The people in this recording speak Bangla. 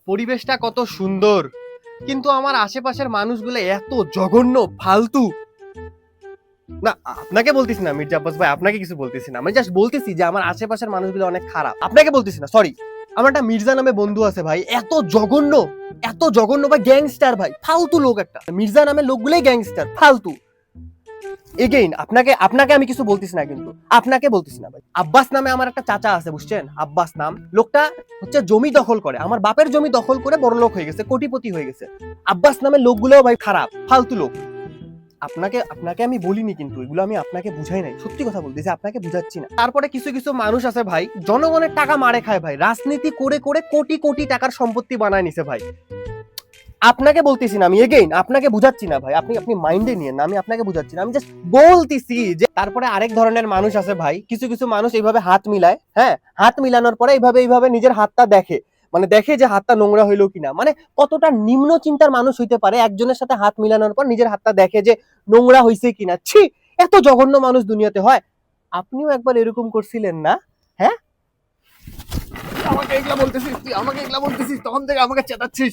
পরিবেশটা কত সুন্দর, কিন্তু আমার আশেপাশের মানুষগুলো এত জঘন্য, ফালতু। না, আপনাকে বলতেছি না মির্জা আব্বাস ভাই, আপনাকে কিছু বলতেছি না, আমি জাস্ট বলতেছি যে আমার আশেপাশের মানুষগুলো অনেক খারাপ। আপনাকে বলতেছি না, সরি। আমার একটা মির্জা নামে বন্ধু আছে ভাই, এত জঘন্য, এত জঘন্য ভাই, গ্যাংস্টার ভাই, ফালতু লোক একটা। মির্জা নামে লোকগুলোই গ্যাংস্টার, ফালতু। এগেইন আপনাকে আপনাকে আমি কিছু বলতেছি না, কিন্তু আপনাকে বলতেছি না ভাই। আব্বাস নামে আমার একটা চাচা আছে, বুঝছেন? আব্বাস নাম লোকটা হচ্ছে জমি দখল করে, আমার বাপের জমি দখল করে বড় লোক হয়ে গেছে, কোটিপতি হয়ে গেছে। আব্বাস নামের লোকগুলোও ভাই খারাপ, ফালতু লোক। আপনাকে আপনাকে আমি বলিনি, কিন্তু এগুলো আমি আপনাকে বুঝাই নাই, সত্যি কথা বলতেছি, আপনাকে বুঝাচ্ছি না। তারপরে কিছু কিছু মানুষ আছে ভাই, জনগণের টাকা মারে খায় ভাই, রাজনীতি করে করে কোটি কোটি টাকার সম্পত্তি বানায় নিছে ভাই। আপনাকে বলতেছি না আমি, এগেইন আপনাকে বুঝাচ্ছি না ভাই, আপনি আপনি মাইন্ডে নিয়ে না, আমি আপনাকে বুঝাচ্ছি না, আমি জাস্ট বলতেছি যে। তারপরে আরেক ধরনের মানুষ আছে ভাই, কিছু কিছু মানুষ এইভাবে হাত মিলায়, হ্যাঁ, হাত মিলানোর পরে এইভাবে এইভাবে নিজের হাতটা দেখে, মানে দেখে যে হাতটা নোংরা হইলো কিনা। মানে কতটা নিম্ন চিন্তার মানুষ হইতে পারে, একজনের সাথে হাত মিলানোর পর নিজের হাতটা দেখে যে নোংরা হইছে কিনা। ছি, এত জঘন্য মানুষ দুনিয়াতে হয়। আপনিও একবার এরকম করছিলেন না? হ্যাঁ, আমাকে এগুলা বলতেছিস, তুই আমাকে এগুলা বলতেছিস, তখন থেকে আমাকে চেতাচ্ছিস।